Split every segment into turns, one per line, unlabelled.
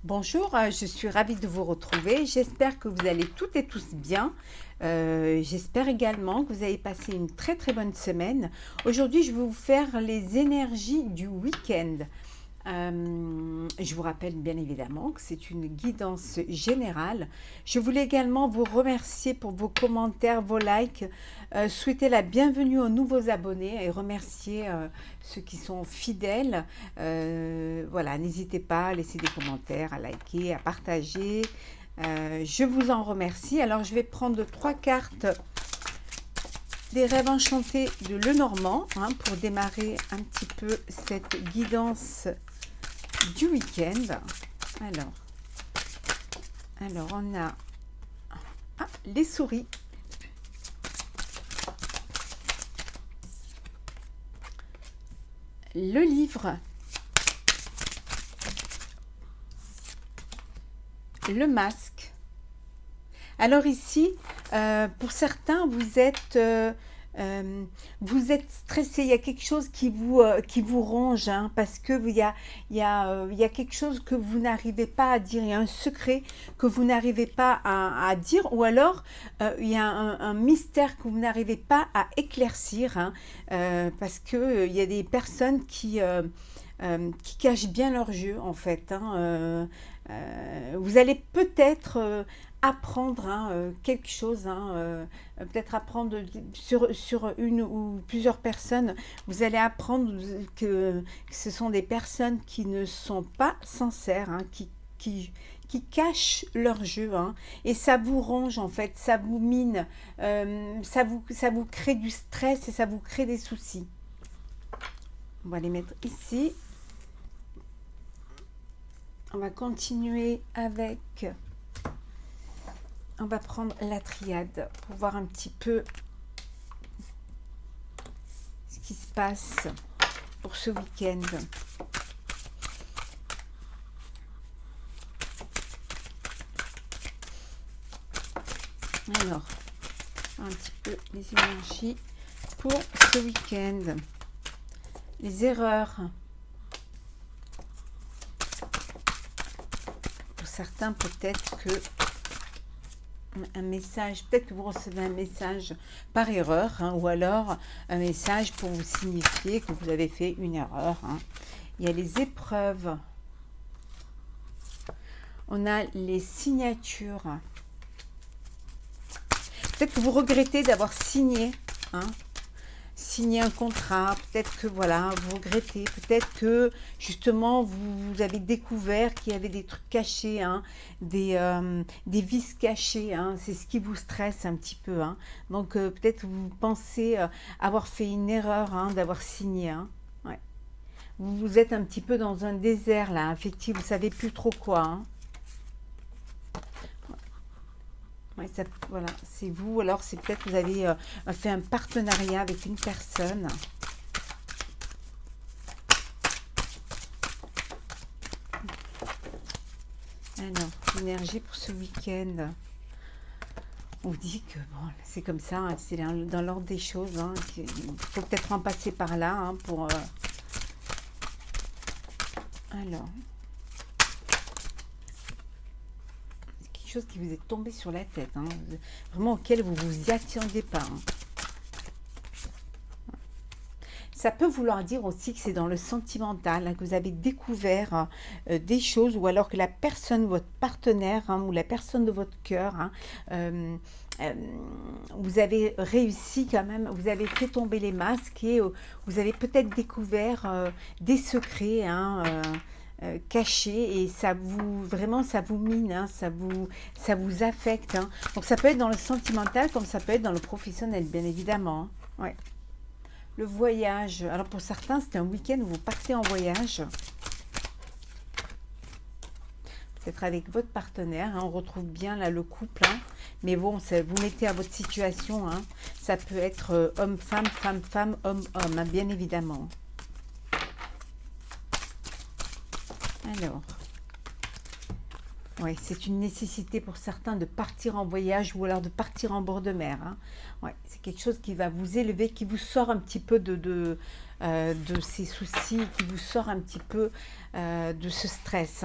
Bonjour, je suis ravie de vous retrouver. J'espère que vous allez toutes et tous bien. J'espère également que vous avez passé une très très bonne semaine. Aujourd'hui, je vais vous faire les énergies du week-end. Je vous rappelle bien évidemment que c'est une guidance générale. Je voulais également vous remercier pour vos commentaires, vos likes, souhaiter la bienvenue aux nouveaux abonnés et remercier ceux qui sont fidèles. Voilà, n'hésitez pas à laisser des commentaires, à liker, à partager. Je vous en remercie. Alors, je vais prendre 3 cartes des rêves enchantés de Lenormand pour démarrer un petit peu cette guidance du week-end. Alors on a les souris, le livre, le masque. Alors ici, pour certains, vous êtes stressé, il y a quelque chose qui vous ronge, parce que il y a quelque chose que vous n'arrivez pas à dire, il y a un secret que vous n'arrivez pas à dire, ou alors il y a un mystère que vous n'arrivez pas à éclaircir, parce que il y a des personnes qui cachent bien leur jeu en fait. Vous allez peut-être apprendre quelque chose, peut-être apprendre sur une ou plusieurs personnes. Vous allez apprendre que ce sont des personnes qui ne sont pas sincères, qui cachent leur jeu, et ça vous ronge en fait, ça vous mine, ça vous crée du stress et ça vous crée des soucis. On va les mettre ici. On va continuer avec... On va prendre la triade pour voir un petit peu ce qui se passe pour ce week-end. Alors, un petit peu les énergies pour ce week-end. Les erreurs. Pour certains, peut-être que un message, peut-être que vous recevez un message par erreur, ou alors un message pour vous signifier que vous avez fait une erreur. Il y a les épreuves. On a les signatures. Peut-être que vous regrettez d'avoir signé, signé un contrat, peut-être que voilà, vous regrettez, peut-être que justement vous avez découvert qu'il y avait des trucs cachés, des vices cachés, c'est ce qui vous stresse un petit peu. Donc peut-être vous pensez avoir fait une erreur, d'avoir signé. Ouais. Vous êtes un petit peu dans un désert là, effectivement, vous ne savez plus trop quoi. Ouais, ça, voilà, c'est vous. Alors, c'est peut-être que vous avez fait un partenariat avec une personne. Alors, l'énergie pour ce week-end. On dit que bon, c'est comme ça, c'est dans l'ordre des choses. Il faut peut-être en passer par là pour... Alors... chose qui vous est tombé sur la tête, vraiment auquel vous vous y attendiez pas. Ça peut vouloir dire aussi que c'est dans le sentimental, que vous avez découvert des choses, ou alors que la personne, votre partenaire, ou la personne de votre cœur, vous avez réussi quand même, vous avez fait tomber les masques et vous avez peut-être découvert des secrets, caché, et ça vous vraiment ça vous mine, ça vous affecte. Donc ça peut être dans le sentimental comme ça peut être dans le professionnel, bien évidemment. Ouais. Le voyage, alors pour certains c'est un week-end où vous partez en voyage, peut-être avec votre partenaire, on retrouve bien là le couple, mais bon, vous mettez à votre situation, ça peut être homme-femme, femme-femme, homme-homme, bien évidemment. Alors, ouais, c'est une nécessité pour certains de partir en voyage ou alors de partir en bord de mer. Ouais, c'est quelque chose qui va vous élever, qui vous sort un petit peu de ces soucis, qui vous sort un petit peu de ce stress.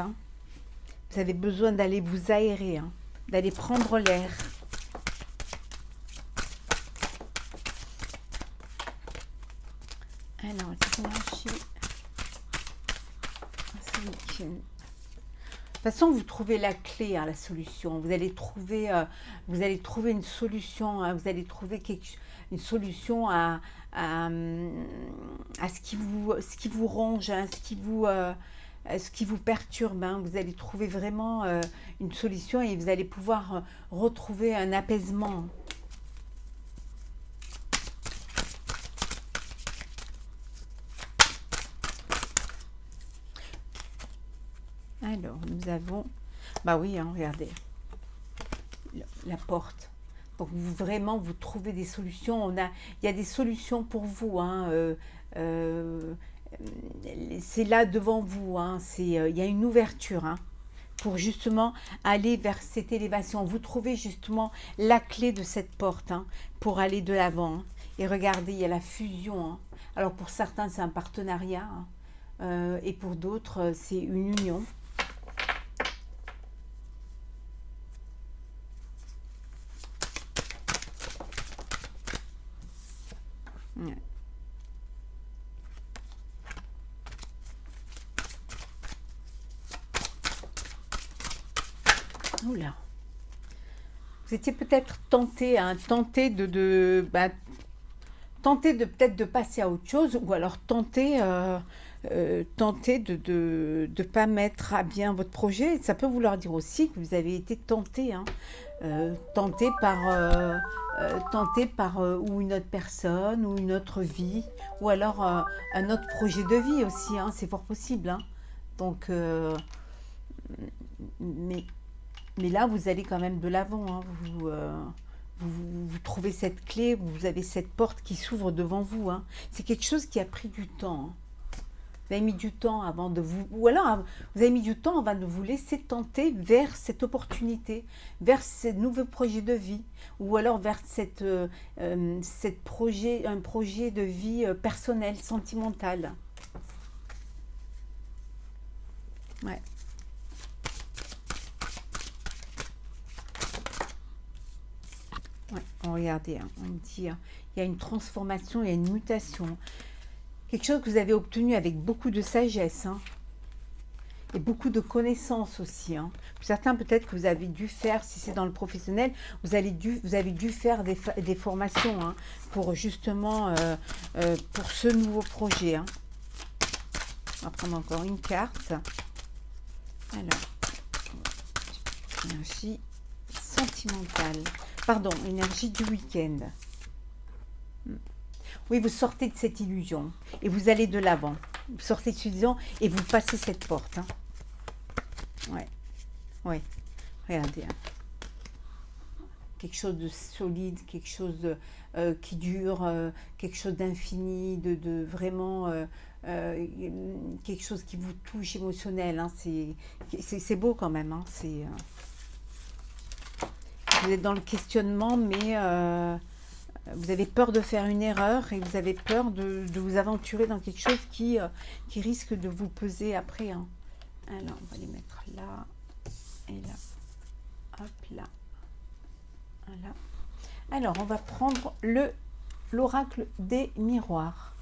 Vous avez besoin d'aller vous aérer, hein, d'aller prendre l'air. Alors, les énergies. Ce week-end. De toute façon, vous trouvez la clé, hein, la solution. Vous allez trouver une solution. Hein, vous allez trouver une solution à ce qui vous ronge, hein, ce qui vous perturbe. Hein. Vous allez trouver vraiment une solution et vous allez pouvoir retrouver un apaisement. Alors, nous avons... Bah oui, hein, regardez. La porte. Donc, vraiment, vous trouvez des solutions. Il y a des solutions pour vous. Hein, c'est là devant vous. Hein, il y a une ouverture hein, pour justement aller vers cette élévation. Vous trouvez justement la clé de cette porte hein, pour aller de l'avant. Hein. Et regardez, il y a la fusion. Hein. Alors, pour certains, c'est un partenariat. Hein, et pour d'autres, c'est une union. Ouais. Oula. Vous étiez peut-être tenté, hein, tenté de peut-être de passer à autre chose, ou alors tenter de ne pas mettre à bien votre projet. Ça peut vouloir dire aussi que vous avez été tenté, hein, tenté par ou une autre personne, ou une autre vie, ou alors un autre projet de vie aussi, hein, c'est fort possible. Hein. Donc, mais là, vous allez quand même de l'avant. Hein, vous trouvez cette clé, vous avez cette porte qui s'ouvre devant vous. Hein. C'est quelque chose qui a pris du temps. Hein. Vous avez mis du temps avant de vous... Ou alors, vous avez mis du temps avant de vous laisser tenter vers cette opportunité, vers ce nouveau projet de vie, ou alors vers un projet de vie personnel, sentimental. Ouais. Ouais, regardez, hein, on me dit, hein, il y a une transformation, il y a une mutation. Quelque chose que vous avez obtenu avec beaucoup de sagesse, hein, et beaucoup de connaissances aussi. Hein. Pour certains, peut-être que vous avez dû faire, si c'est dans le professionnel, vous avez dû faire des formations hein, pour justement, pour ce nouveau projet. Hein. On va prendre encore une carte. Alors, énergie sentimentale. Pardon, énergie du week-end. Oui, vous sortez de cette illusion et vous allez de l'avant. Vous sortez de cette illusion et vous passez cette porte. Hein. Ouais, ouais. Regardez. Hein. Quelque chose de solide, quelque chose qui dure, quelque chose d'infini, de vraiment quelque chose qui vous touche émotionnel. Hein. C'est beau quand même. Hein. Vous êtes dans le questionnement, mais vous avez peur de faire une erreur et vous avez peur de vous aventurer dans quelque chose qui risque de vous peser après. Hein. Alors, on va les mettre là et là. Hop, là. Voilà. Alors, on va prendre l'oracle des miroirs.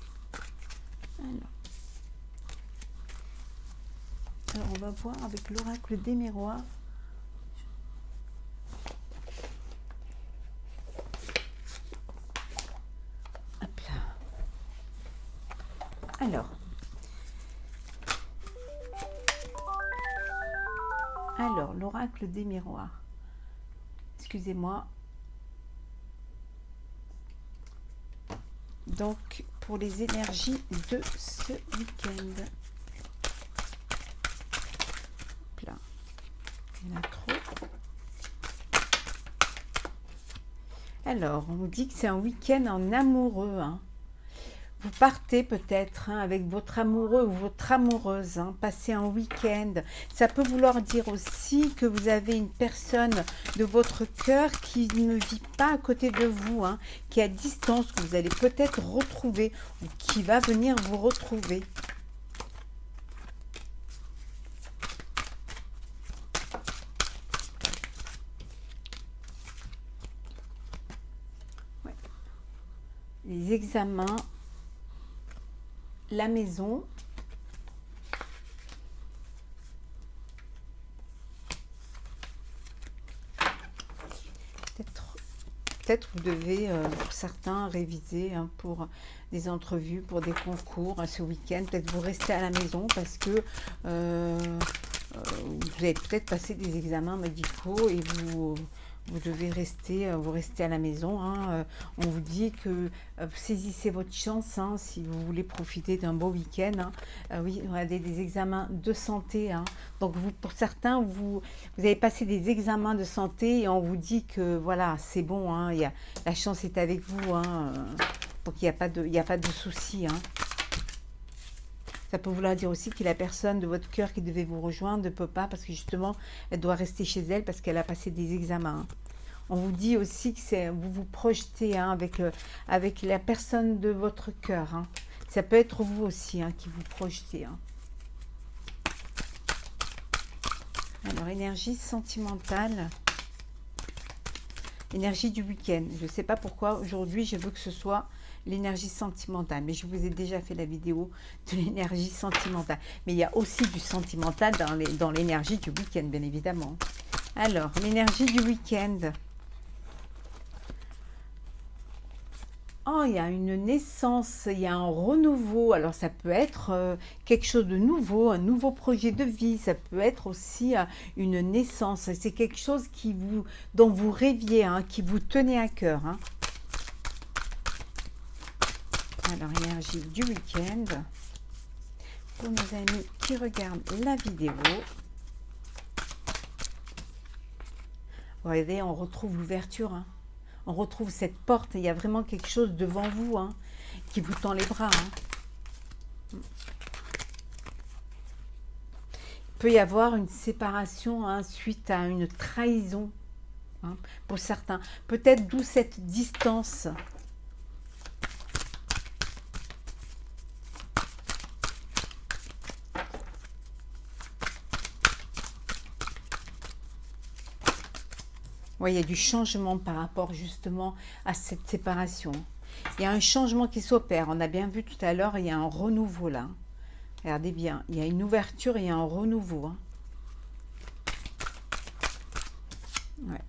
Alors, on va voir avec l'oracle des miroirs. Hop là. Alors, l'oracle des miroirs. Excusez-moi. Donc, pour les énergies de ce week-end. Là. Il y en a trop. Alors, on nous dit que c'est un week-end en amoureux. Hein. Vous partez peut-être hein, avec votre amoureux ou votre amoureuse, hein, passer un week-end. Ça peut vouloir dire aussi que vous avez une personne de votre cœur qui ne vit pas à côté de vous, hein, qui est à distance, que vous allez peut-être retrouver ou qui va venir vous retrouver. les examens, la maison. Peut-être vous devez, pour certains, réviser hein, pour des entrevues, pour des concours ce week-end. Peut-être vous restez à la maison parce que vous allez peut-être passer des examens médicaux et vous devez rester, vous restez à la maison. Hein. On vous dit que saisissez votre chance hein, si vous voulez profiter d'un beau week-end. Hein. Oui, regardez des examens de santé. Hein. Donc vous, pour certains, vous avez passé des examens de santé et on vous dit que voilà, c'est bon. Hein, la chance est avec vous. Hein, donc il n'y a pas de souci. Hein. Ça peut vouloir dire aussi que la personne de votre cœur qui devait vous rejoindre ne peut pas parce que justement, elle doit rester chez elle parce qu'elle a passé des examens. On vous dit aussi que vous vous projetez hein, avec la personne de votre cœur. Hein. Ça peut être vous aussi hein, qui vous projetez. Hein. Alors, énergie sentimentale. Énergie du week-end. Je ne sais pas pourquoi aujourd'hui je veux que ce soit l'énergie sentimentale. Mais je vous ai déjà fait la vidéo de l'énergie sentimentale. Mais il y a aussi du sentimental dans l'énergie du week-end, bien évidemment. Alors, l'énergie du week-end. Oh, il y a une naissance, il y a un renouveau. Alors, ça peut être quelque chose de nouveau, un nouveau projet de vie. Ça peut être aussi une naissance. C'est quelque chose dont vous rêviez, hein, qui vous tenait à cœur. Hein. Alors, énergie du week-end. Pour nos amis qui regardent la vidéo. Regardez, on retrouve l'ouverture. Hein. On retrouve cette porte. Il y a vraiment quelque chose devant vous hein, qui vous tend les bras. Hein. Il peut y avoir une séparation hein, suite à une trahison. Hein, pour certains. Peut-être d'où cette distance. Oui, il y a du changement par rapport justement à cette séparation. Il y a un changement qui s'opère. On a bien vu tout à l'heure, il y a un renouveau là. Regardez bien, il y a une ouverture et il y a un renouveau. Hein. Ouais.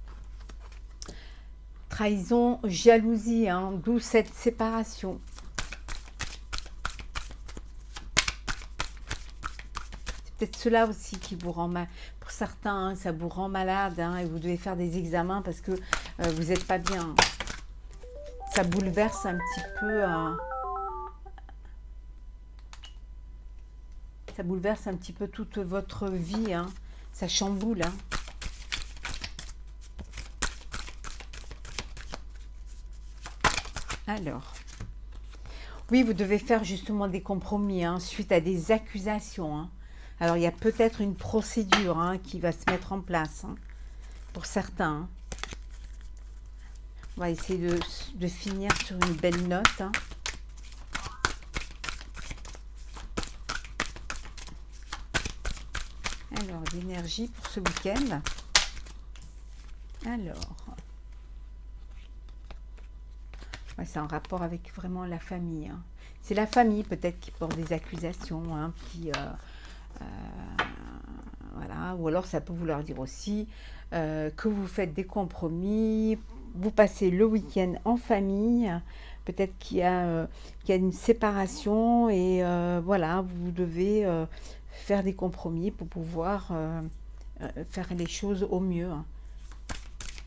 Trahison, jalousie, hein, d'où cette séparation. Peut-être cela aussi qui vous rend mal. Pour certains, hein, ça vous rend malade hein, et vous devez faire des examens parce que vous n'êtes pas bien. Ça bouleverse un petit peu. Ça bouleverse un petit peu toute votre vie. Hein. Ça chamboule. Hein. Alors. Oui, vous devez faire justement des compromis hein, suite à des accusations. Hein. Alors, il y a peut-être une procédure hein, qui va se mettre en place hein, pour certains. Hein. On va essayer de finir sur une belle note. Hein. Alors, l'énergie pour ce week-end. Alors, ouais, c'est en rapport avec vraiment la famille. Hein. C'est la famille peut-être qui porte des accusations, hein, voilà. Ou alors ça peut vouloir dire aussi que vous faites des compromis, vous passez le week-end en famille, peut-être qu'il y a une séparation et voilà, vous devez faire des compromis pour pouvoir faire les choses au mieux. Hein.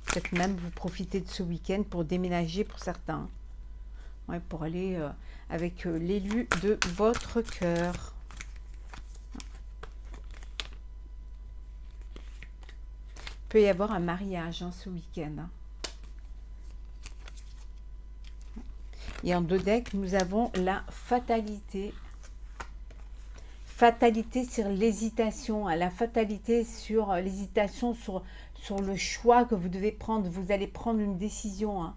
Peut-être même vous profitez de ce week-end pour déménager pour certains. Ouais, pour aller avec l'élu de votre cœur. Il peut y avoir un mariage hein, ce week-end. Hein. Et en deux decks, nous avons la fatalité. Fatalité sur l'hésitation. La fatalité sur l'hésitation, sur le choix que vous devez prendre. Vous allez prendre une décision. Hein.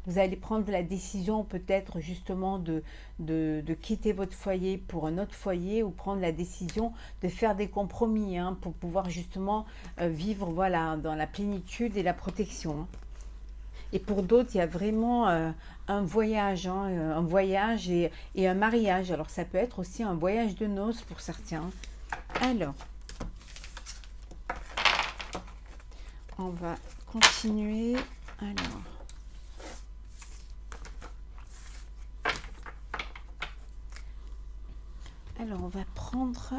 Vous allez prendre la décision peut-être justement de quitter votre foyer pour un autre foyer ou prendre la décision de faire des compromis hein, pour pouvoir justement vivre voilà, dans la plénitude et la protection. Hein. Et pour d'autres, il y a vraiment un voyage, hein, un voyage et un mariage. Alors, ça peut être aussi un voyage de noces pour certains. Alors, on va continuer. Alors on va prendre...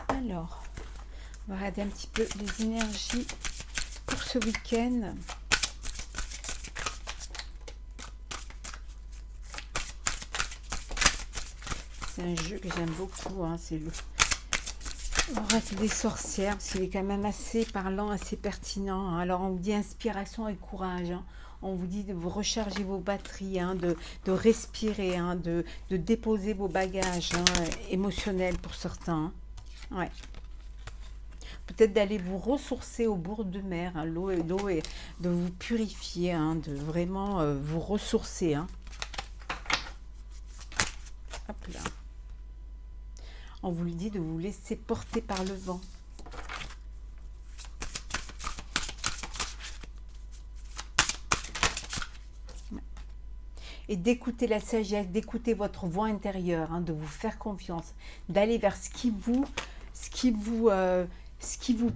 Alors, on va regarder un petit peu les énergies pour ce week-end. C'est un jeu que j'aime beaucoup, hein, c'est l'oracle des sorcières, parce qu'il est quand même assez parlant, assez pertinent. Hein. Alors on vous dit inspiration et courage. Hein. On vous dit de vous recharger vos batteries, hein, de respirer, hein, de déposer vos bagages hein, émotionnels pour certains. Hein. Ouais. Peut-être d'aller vous ressourcer au bord de mer, hein, l'eau et de vous purifier, hein, de vraiment vous ressourcer. Hein. Hop là. On vous dit de vous laisser porter par le vent. Et d'écouter la sagesse, d'écouter votre voix intérieure, hein, de vous faire confiance, d'aller vers ce qui vous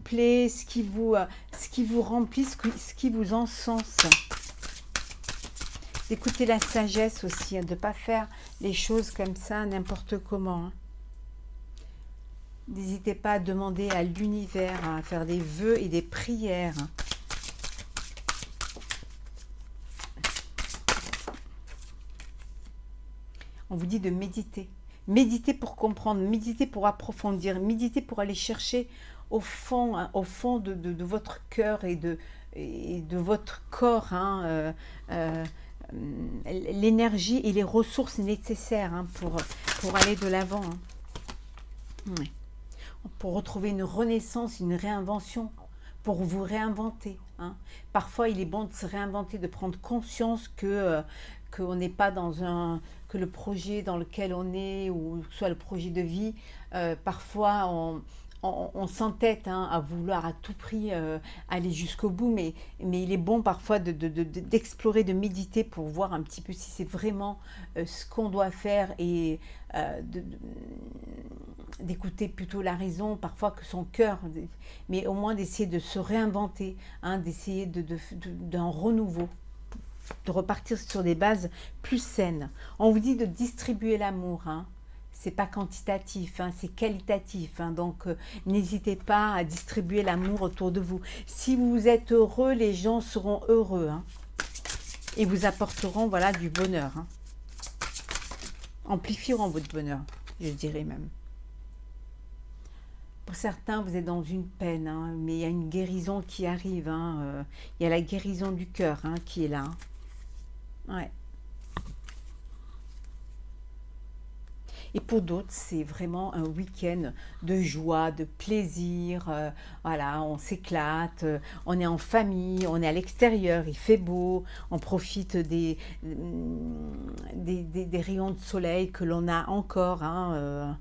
plaît, ce qui vous remplit, ce qui vous encense. D'écouter la sagesse aussi, hein, de ne pas faire les choses comme ça, n'importe comment. Hein. N'hésitez pas à demander à l'univers, à faire des vœux et des prières. On vous dit de méditer. Méditer pour comprendre, méditer pour approfondir, méditer pour aller chercher au fond de votre cœur et de votre corps hein, l'énergie et les ressources nécessaires hein, pour aller de l'avant. Hein. Ouais. Pour retrouver une renaissance, une réinvention, pour vous réinventer. Hein. Parfois, il est bon de se réinventer, de prendre conscience qu'on n'est pas dans que le projet dans lequel on est, ou soit le projet de vie, parfois on s'entête hein, à vouloir à tout prix aller jusqu'au bout, mais il est bon parfois d'explorer, de méditer pour voir un petit peu si c'est vraiment ce qu'on doit faire et d'écouter plutôt la raison, parfois que son cœur, mais au moins d'essayer de se réinventer, hein, d'essayer d'un renouveau, de repartir sur des bases plus saines. On vous dit de distribuer l'amour, hein. C'est pas quantitatif, hein, c'est qualitatif. Hein, donc, n'hésitez pas à distribuer l'amour autour de vous. Si vous êtes heureux, les gens seront heureux. Hein, et vous apporteront voilà, du bonheur. Hein, amplifieront votre bonheur, je dirais même. Pour certains, vous êtes dans une peine, hein, mais il y a une guérison qui arrive. Hein, il y a la guérison du cœur hein, qui est là. Hein. Ouais. Et pour d'autres, c'est vraiment un week-end de joie, de plaisir. Voilà, on s'éclate, on est en famille, on est à l'extérieur, il fait beau, on profite des rayons de soleil que l'on a encore. Hein,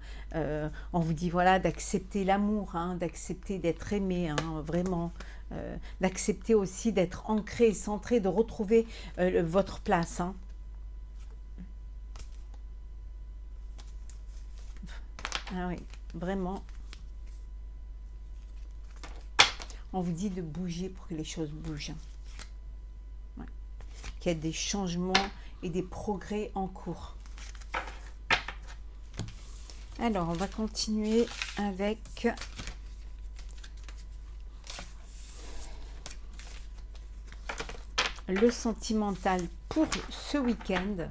on vous dit voilà d'accepter l'amour, hein, d'accepter d'être aimé, hein, vraiment. D'accepter aussi d'être ancré et centré, de retrouver votre place. Hein. Ah oui, vraiment. On vous dit de bouger pour que les choses bougent. Ouais. Qu'il y a des changements et des progrès en cours. Alors, on va continuer avec le sentimental pour ce week-end.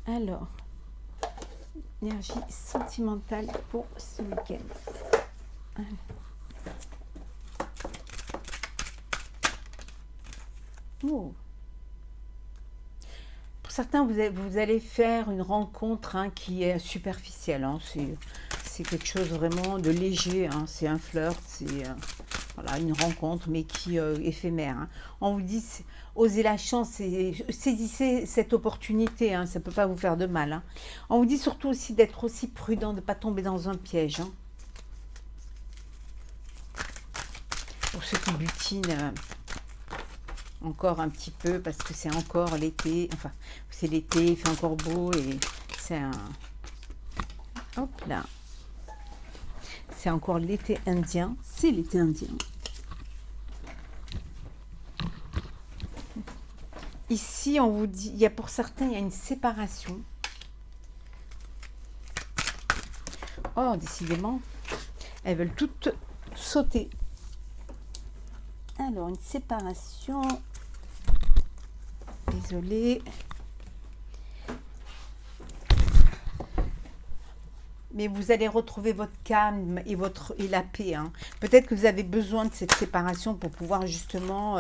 Alors, énergie sentimentale pour ce week-end. Oh. Pour certains, vous allez faire une rencontre hein, qui est superficielle. Hein. C'est quelque chose vraiment de léger. Hein. C'est un flirt. Voilà, une rencontre, mais qui éphémère, hein. On vous dit, osez la chance et saisissez cette opportunité, hein, ça ne peut pas vous faire de mal, hein. On vous dit surtout aussi d'être aussi prudent, de ne pas tomber dans un piège, hein. Pour ceux qui butinent encore un petit peu, parce que c'est encore l'été, enfin, c'est l'été, il fait encore beau, et c'est un... Hop là. C'est encore l'été indien, c'est l'été indien. Ici, on vous dit, il y a pour certains, il y a une séparation. Oh, décidément, elles veulent toutes sauter. Alors, une séparation. Désolée. Mais vous allez retrouver votre calme et la paix, hein. Peut-être que vous avez besoin de cette séparation pour pouvoir justement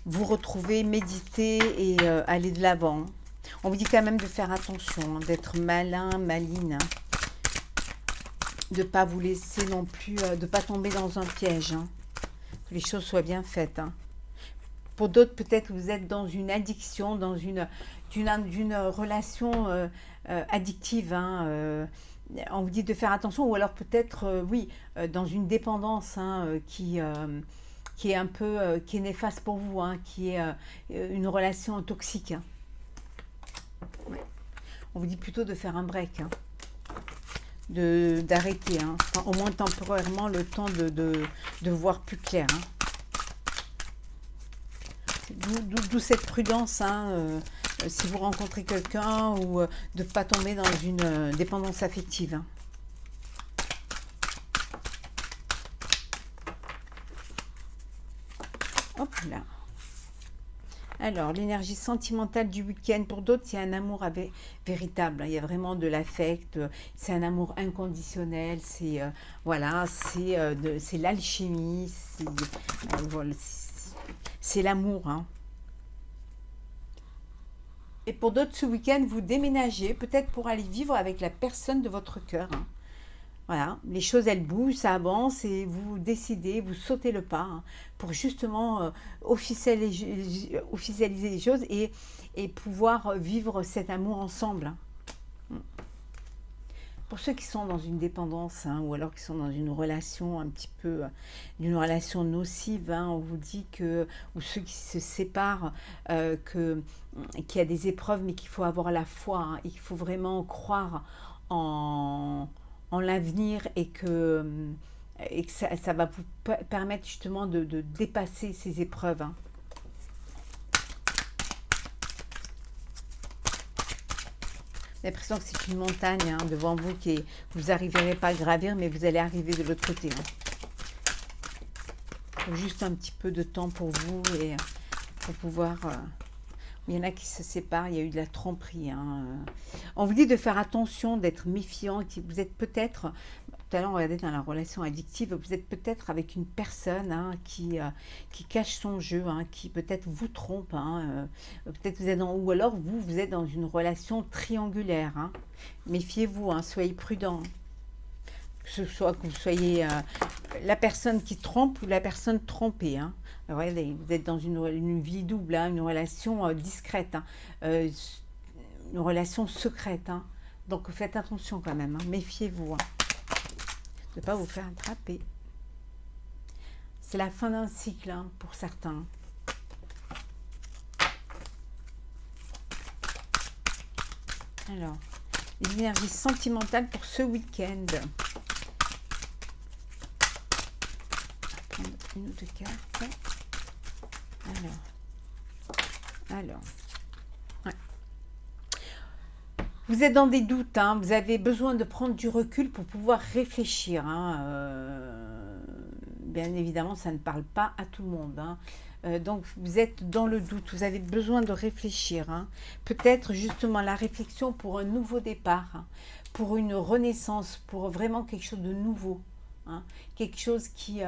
vous retrouver, méditer et aller de l'avant. On vous dit quand même de faire attention, hein, d'être malin, maline, hein. De ne pas vous laisser non plus, de ne pas tomber dans un piège, hein. Que les choses soient bien faites, hein. Pour d'autres, peut-être vous êtes dans une addiction, dans une relation addictive, hein. On vous dit de faire attention, ou alors peut-être, oui, dans une dépendance, hein, qui est un peu, qui est néfaste pour vous, hein, qui est une relation toxique, hein. Ouais. On vous dit plutôt de faire un break, hein, d'arrêter, hein, enfin, au moins temporairement, le temps de voir plus clair, hein. D'où cette prudence, hein, si vous rencontrez quelqu'un, ou de ne pas tomber dans une dépendance affective, hein. Hop là. Alors, l'énergie sentimentale du week-end, pour d'autres, c'est un amour véritable, hein. Il y a vraiment de l'affect, c'est un amour inconditionnel, c'est voilà, c'est l'alchimie, voilà, c'est l'amour, hein. Et pour d'autres, ce week-end, vous déménagez, peut-être pour aller vivre avec la personne de votre cœur, hein. Voilà, les choses, elles bougent, ça avance, et vous décidez, vous sautez le pas, hein, pour justement officialiser les choses, et pouvoir vivre cet amour ensemble, hein. Pour ceux qui sont dans une dépendance, hein, ou alors qui sont dans une relation un petit peu, d'une relation nocive, hein, on vous dit que, ou ceux qui se séparent, qu'il y a des épreuves, mais qu'il faut avoir la foi, hein, et qu'il faut vraiment croire en l'avenir, et que ça va vous permettre justement de dépasser ces épreuves, hein. J'ai l'impression que c'est une montagne, hein, devant vous, que vous n'arriverez pas à gravir, mais vous allez arriver de l'autre côté, hein. Faut juste un petit peu de temps pour vous, et pour pouvoir... il y en a qui se séparent, il y a eu de la tromperie, hein. On vous dit de faire attention, d'être méfiant. Vous êtes peut-être, tout à l'heure on regardait dans la relation addictive, vous êtes peut-être avec une personne, hein, qui cache son jeu, hein, qui peut-être vous trompe, hein, peut-être vous êtes ou alors vous êtes dans une relation triangulaire, hein. Méfiez-vous, hein, soyez prudent. Que ce soit que vous soyez la personne qui trompe ou la personne trompée, hein. Regardez, vous êtes dans une vie double, hein, une relation discrète, hein, une relation secrète, hein. Donc faites attention quand même, hein, méfiez-vous, hein, de ne pas vous faire attraper. C'est la fin d'un cycle, hein, pour certains. Alors, les énergies sentimentales pour ce week-end. Une ou deux cartes. Alors, ouais. Vous êtes dans des doutes, hein, vous avez besoin de prendre du recul pour pouvoir réfléchir, hein, bien évidemment, ça ne parle pas à tout le monde, hein. Donc, vous êtes dans le doute, vous avez besoin de réfléchir, hein. Peut-être justement la réflexion pour un nouveau départ, hein, pour une renaissance, pour vraiment quelque chose de nouveau, hein, quelque chose qui...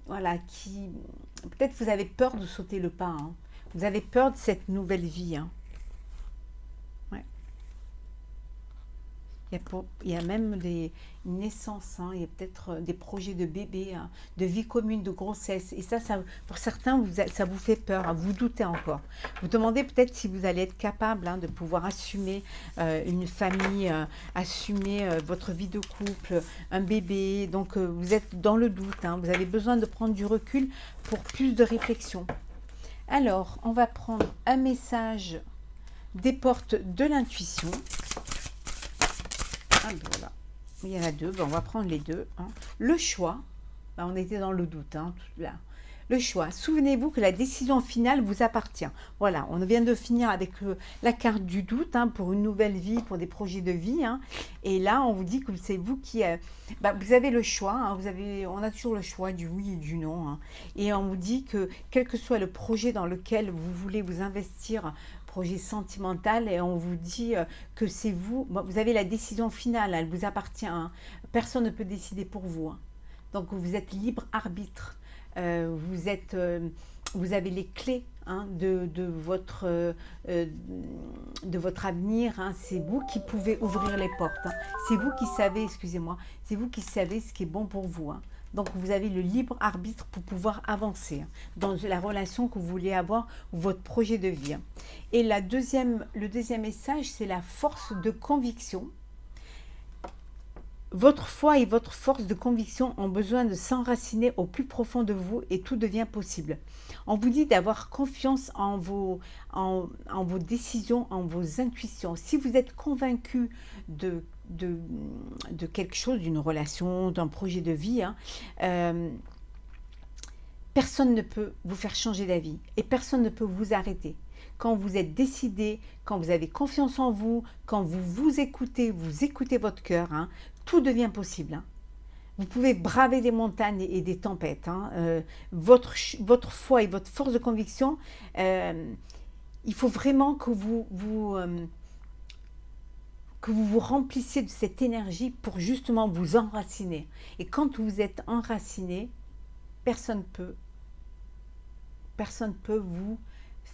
voilà, qui... Peut-être vous avez peur de sauter le pas, hein. Vous avez peur de cette nouvelle vie, hein. Ouais. il y a même des naissances, hein, il y a peut-être des projets de bébé, hein, de vie commune, de grossesse. Et ça pour certains, ça vous fait peur, hein, vous doutez encore. Vous demandez peut-être si vous allez être capable, hein, de pouvoir assumer une famille, assumer votre vie de couple, un bébé. Donc vous êtes dans le doute, hein, vous avez besoin de prendre du recul pour plus de réflexion. Alors, on va prendre un message des portes de l'intuition. Ah, ben voilà. Il y en a deux, ben on va prendre les deux, hein. Le choix, ben on était dans le doute, hein, tout là. Le choix, souvenez-vous que la décision finale vous appartient. Voilà, on vient de finir avec la carte du doute, hein, pour une nouvelle vie, pour des projets de vie, hein. Et là, on vous dit que c'est vous qui... vous avez le choix, hein, on a toujours le choix du oui et du non, hein. Et on vous dit que quel que soit le projet dans lequel vous voulez vous investir, projet sentimental, et on vous dit que c'est vous, vous avez la décision finale, elle vous appartient, hein. Personne ne peut décider pour vous, hein. Donc vous êtes libre arbitre. Vous avez les clés, hein, de votre avenir, hein. C'est vous qui pouvez ouvrir les portes, hein. C'est vous qui savez, excusez-moi, c'est vous qui savez ce qui est bon pour vous, hein. Donc vous avez le libre arbitre pour pouvoir avancer, hein, dans la relation que vous voulez avoir ou votre projet de vie, hein. Et le deuxième message, c'est la force de conviction. Votre foi et votre force de conviction ont besoin de s'enraciner au plus profond de vous et tout devient possible. On vous dit d'avoir confiance en vos décisions, en vos intuitions. Si vous êtes convaincu de quelque chose, d'une relation, d'un projet de vie, hein, personne ne peut vous faire changer d'avis et personne ne peut vous arrêter. Quand vous êtes décidé, quand vous avez confiance en vous, quand vous écoutez votre cœur, hein, tout devient possible, hein. Vous pouvez braver des montagnes et des tempêtes, hein. Votre foi et votre force de conviction, il faut vraiment que vous vous remplissiez de cette énergie pour justement vous enraciner. Et quand vous êtes enraciné, personne peut vous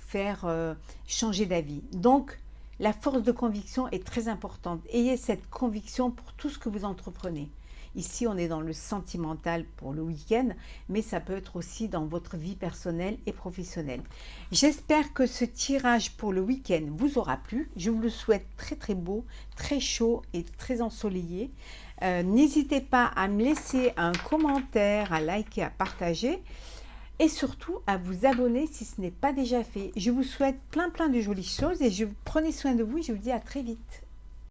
faire changer d'avis. Donc, la force de conviction est très importante. Ayez cette conviction pour tout ce que vous entreprenez. Ici, on est dans le sentimental pour le week-end, mais ça peut être aussi dans votre vie personnelle et professionnelle. J'espère que ce tirage pour le week-end vous aura plu. Je vous le souhaite très très beau, très chaud et très ensoleillé. N'hésitez pas à me laisser un commentaire, à liker, à partager. Et surtout à vous abonner si ce n'est pas déjà fait. Je vous souhaite plein de jolies choses et prenez soin de vous et je vous dis à très vite.